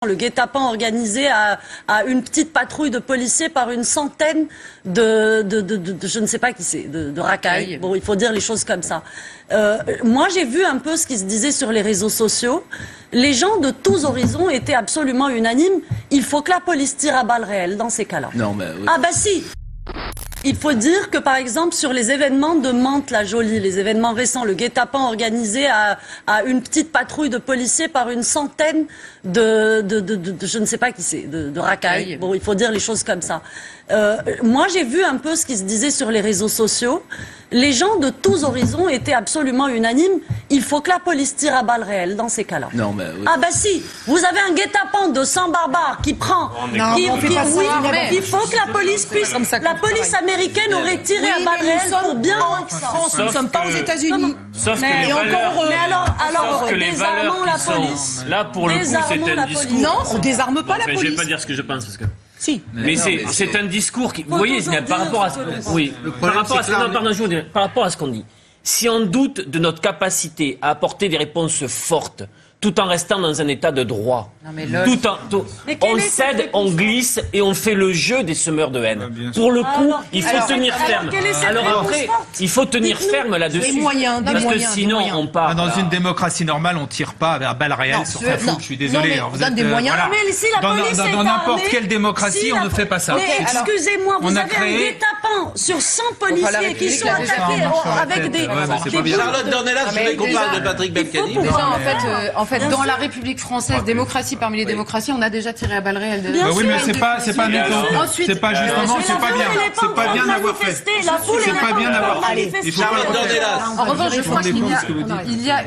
Le guet-apens organisé à une petite patrouille de policiers par une centaine de je ne sais pas qui c'est, de racailles. Bon, il faut dire les choses comme ça. Moi, j'ai vu un peu ce qui se disait sur les réseaux sociaux. Les gens de tous horizons étaient absolument unanimes. Il faut que la police tire à balles réelles dans ces cas-là. Non, mais oui. Ah bah si. Il faut dire que, par exemple, sur les événements de Mantes-la-Jolie, les événements récents, le guet-apens organisé à une petite patrouille de policiers par une centaine de je ne sais pas qui c'est, de racailles. Bon, il faut dire les choses comme ça. Moi, j'ai vu un peu ce qui se disait sur les réseaux sociaux. Les gens de tous horizons étaient absolument unanimes. Il faut que la police tire à balles réelles dans ces cas-là. Non, mais oui. Ah bah si, vous avez un guet-apens de 100 barbares qui prend... il faut que la police puisse... La police américaine aurait tiré à balles réelles pour bien... En France, nous ne sommes pas aux États-Unis. Sauf que les valeurs, désarmons la police. Là, pour le coup, c'est un discours... Non, on désarme pas la Je police. vais pas dire ce que je pense, parce que... Si. Mais c'est un discours qui... Vous voyez, par rapport à ce qu'on dit, si on doute de notre capacité à apporter des réponses fortes, tout en restant dans un état de droit, on cède, on glisse et on fait le jeu des semeurs de haine. Pour le coup, il faut tenir ferme. Alors après, il faut tenir ferme là-dessus. Parce que sinon, on part... Dans une démocratie normale, on tire pas vers balles réelles sur sa fouque. Je suis désolé. On donne des moyens. Mais si la police est dans n'importe armée, quelle démocratie, on ne fait pas ça. Mais excusez-moi, vous on a avez un créé... guet-apens sur 100 policiers qui sont attaqués avec des... Charlotte Dornelas, je voulais qu'on parle de Patrick Balkany. En fait, dans la République française, démocratie parmi les démocraties, on a déjà tiré à balles réelles. Oui, mais c'est pas un exemple. C'est pas justement, c'est pas bien. C'est pas bien d'avoir fait. C'est pas bien d'avoir fait. Il faut Charlotte Dornelas. En revanche, je crois qu'il y a...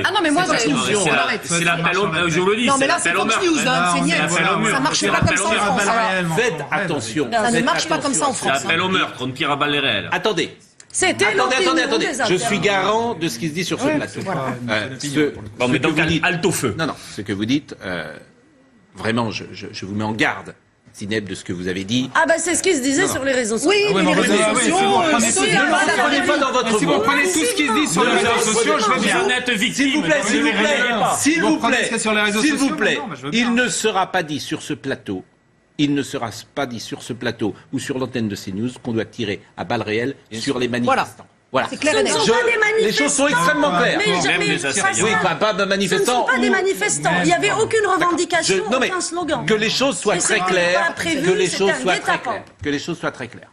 Ah non, mais moi, c'est l'appel au meurtre. Je vous le dis, Non, mais c'est là, c'est l'appel au Fox meurtre. News, c'est niais. Ça marche pas comme ça en France. Faites attention. Ça ne marche pas comme ça en C'est France. l'appel au meurtre, on tire à balles réelles. Attendez. Attendez. Je suis garant de ce qui se dit sur ce plateau. Bon, mais donc, halte au feu. Non, ce que vous dites, vraiment, je vous mets en garde, Zineb, de ce que vous avez dit. Ah bah c'est ce qui se disait sur les réseaux sociaux. Oui, mais les réseaux sociaux... Si vous prenez tout ce qui se dit sur les réseaux sociaux, je veux bien. S'il vous plaît, il ne sera pas dit sur ce plateau. Il ne sera pas dit sur ce plateau ou sur l'antenne de CNews qu'on doit tirer à balles réelles sur les manifestants. Voilà. C'est clair et net. Les choses sont extrêmement claires. Oui, pas de manifestants. Ce ne sont pas des manifestants. Il n'y avait aucune revendication, aucun slogan. Que les choses soient très claires. Que les choses soient très claires.